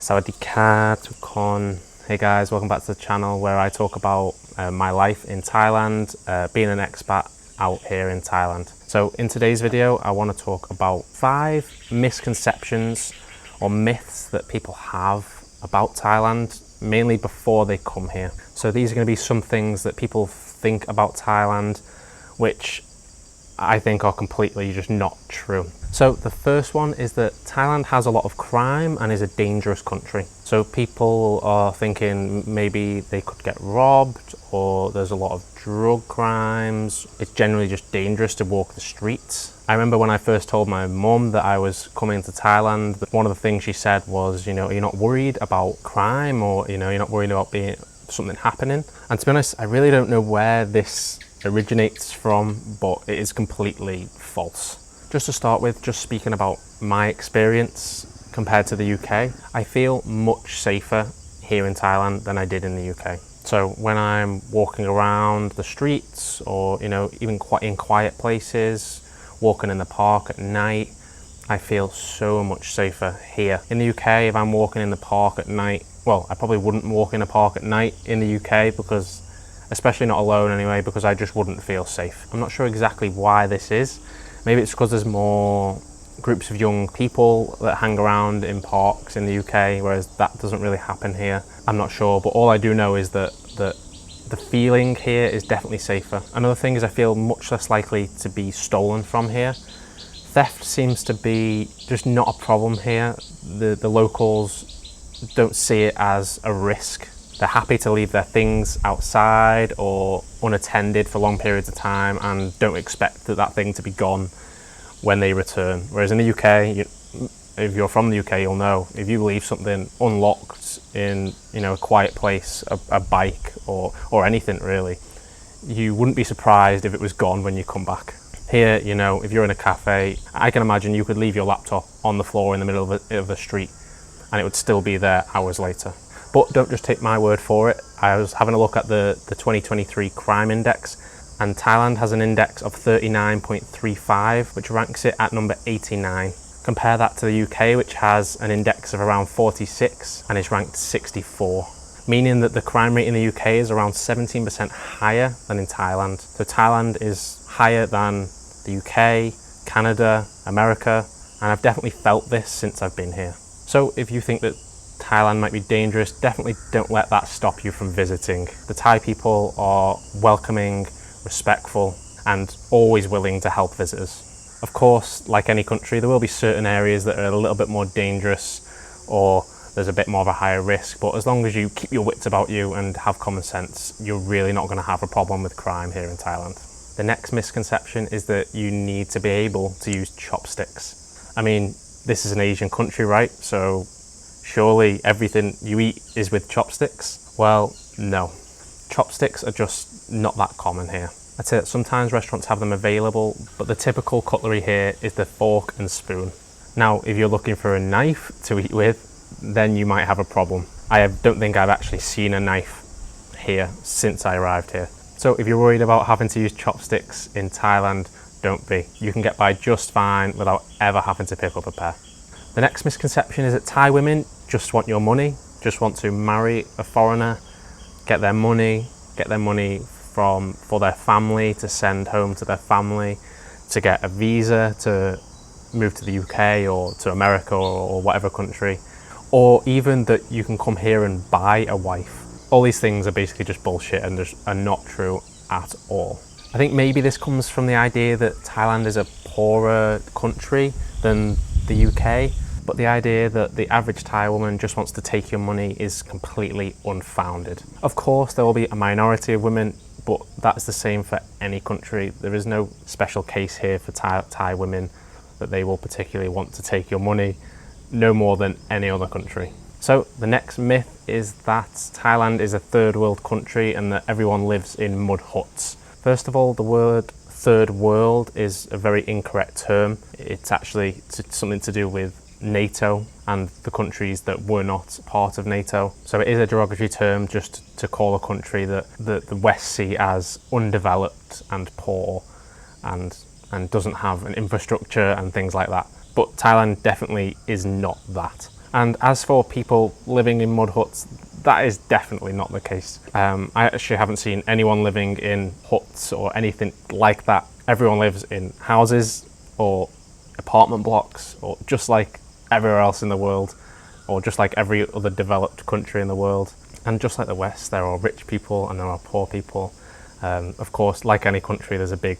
Sawadee-ka, tukon. Hey guys, welcome back to the channel where I talk about my life in Thailand, being an expat out here in Thailand. So in today's video, I want to talk about 5 misconceptions or myths that people have about Thailand, mainly before they come here. So these are going to be some things that people think about Thailand, which I think are completely just not true. So the first one is that Thailand has a lot of crime and is a dangerous country. So people are thinking maybe they could get robbed or there's a lot of drug crimes. It's generally just dangerous to walk the streets. I remember when I first told my mum that I was coming to Thailand, one of the things she said was, you know, you're not worried about crime or, you know, you're not worried about something happening. And to be honest, I really don't know where this originates from, but it is completely false. Just to start with, just speaking about my experience compared to the UK, I feel much safer here in Thailand than I did in the UK. So when I'm walking around the streets or, you know, even in quiet places, walking in the park at night, I feel so much safer here. In the UK, if I'm walking in the park at night, well, I probably wouldn't walk in a park at night in the UK because, especially not alone anyway, because I just wouldn't feel safe. I'm not sure exactly why this is. Maybe it's because there's more groups of young people that hang around in parks in the UK, whereas that doesn't really happen here. I'm not sure, but all I do know is that the feeling here is definitely safer. Another thing is I feel much less likely to be stolen from here. Theft seems to be just not a problem here. The locals don't see it as a risk. They're happy to leave their things outside or unattended for long periods of time and don't expect that thing to be gone when they return. Whereas in the UK, if you're from the UK, you'll know if you leave something unlocked in, you know, a quiet place, a bike or anything really, you wouldn't be surprised if it was gone when you come back. Here, you know, if you're in a cafe, I can imagine you could leave your laptop on the floor in the middle of the street and it would still be there hours later. But don't just take my word for it. I was having a look at the 2023 crime index, and Thailand has an index of 39.35, which ranks it at number 89. Compare that to the UK, which has an index of around 46 and is ranked 64, meaning that the crime rate in the UK is around 17% higher than in Thailand. So Thailand is higher than the UK, Canada, America, and I've definitely felt this since I've been here. So if you think that Thailand might be dangerous, definitely don't let that stop you from visiting. The Thai people are welcoming, respectful, and always willing to help visitors. Of course, like any country, there will be certain areas that are a little bit more dangerous or there's a bit more of a higher risk, but as long as you keep your wits about you and have common sense, you're really not going to have a problem with crime here in Thailand. The next misconception is that you need to be able to use chopsticks. I mean, this is an Asian country, right? So surely everything you eat is with chopsticks? Well, no. Chopsticks are just not that common here. I'd say that sometimes restaurants have them available, but the typical cutlery here is the fork and spoon. Now, if you're looking for a knife to eat with, then you might have a problem. I don't think I've actually seen a knife here since I arrived here. So if you're worried about having to use chopsticks in Thailand, don't be. You can get by just fine without ever having to pick up a pair. The next misconception is that Thai women just want your money, just want to marry a foreigner, get their money for their family to send home to their family, to get a visa to move to the UK or to America or whatever country, or even that you can come here and buy a wife. All these things are basically just bullshit and are not true at all. I think maybe this comes from the idea that Thailand is a poorer country than the UK, but the idea that the average Thai woman just wants to take your money is completely unfounded. Of course, there will be a minority of women, but that's the same for any country. There is no special case here for Thai women that they will particularly want to take your money, no more than any other country. So the next myth is that Thailand is a third world country and that everyone lives in mud huts. First of all, the word third world is a very incorrect term. It's actually something to do with NATO and the countries that were not part of NATO. So it is a derogatory term just to call a country that the West see as undeveloped and poor and doesn't have an infrastructure and things like that. But Thailand definitely is not that. And as for people living in mud huts, that is definitely not the case. I actually haven't seen anyone living in huts or anything like that. Everyone lives in houses or apartment blocks, or just like everywhere else in the world, or just like every other developed country in the world. And just like the West, there are rich people and there are poor people. Of course, like any country, there's a big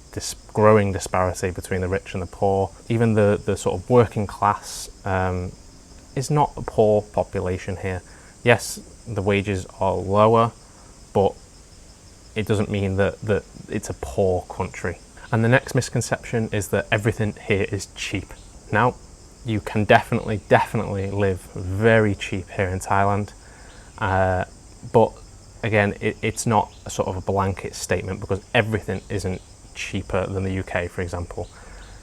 growing disparity between the rich and the poor. Even the sort of working class is not a poor population here. Yes, the wages are lower, but it doesn't mean that it's a poor country. And the next misconception is that everything here is cheap. Now, you can definitely live very cheap here in Thailand. But again, it's not a sort of a blanket statement, because everything isn't cheaper than the UK, for example.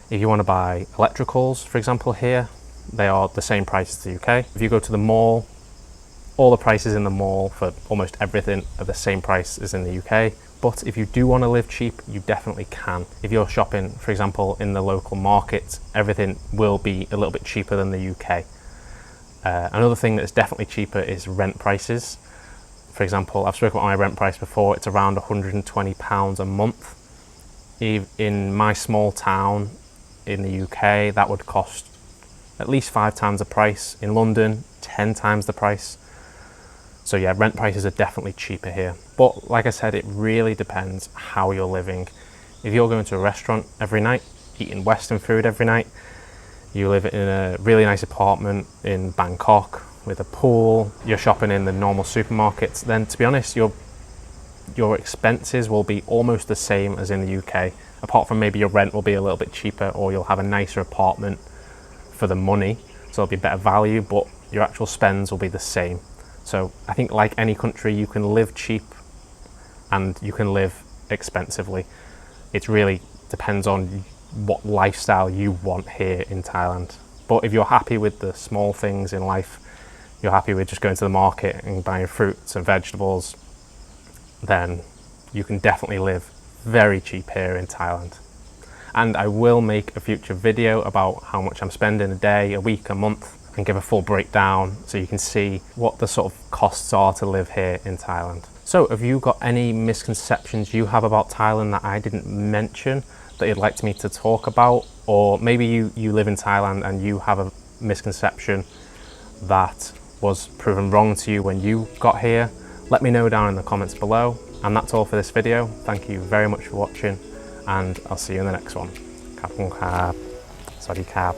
If you want to buy electricals, for example, here, they are the same price as the UK. If you go to the mall, all the prices in the mall for almost everything are the same price as in the UK. But if you do want to live cheap, you definitely can. If you're shopping, for example, in the local market, everything will be a little bit cheaper than the UK. Another thing that's definitely cheaper is rent prices. For example, I've spoken about my rent price before. It's around £120 a month. In my small town in the UK, that would cost at least 5 times the price. In London, 10 times the price. So yeah, rent prices are definitely cheaper here. But like I said, it really depends how you're living. If you're going to a restaurant every night, eating Western food every night, you live in a really nice apartment in Bangkok with a pool, you're shopping in the normal supermarkets, then to be honest, your expenses will be almost the same as in the UK, apart from maybe your rent will be a little bit cheaper, or you'll have a nicer apartment for the money, so it'll be better value, but your actual spends will be the same. So I think, like any country, you can live cheap and you can live expensively. It really depends on what lifestyle you want here in Thailand. But if you're happy with the small things in life, you're happy with just going to the market and buying fruits and vegetables, then you can definitely live very cheap here in Thailand. And I will make a future video about how much I'm spending a day, a week, a month, and give a full breakdown so you can see what the sort of costs are to live here in Thailand. So have you got any misconceptions you have about Thailand that I didn't mention that you'd like me to talk about? Or maybe you live in Thailand and you have a misconception that was proven wrong to you when you got here. Let me know down in the comments below. And that's all for this video. Thank you very much for watching, and I'll see you in the next one. Khap khun krap. Sawasdee krap.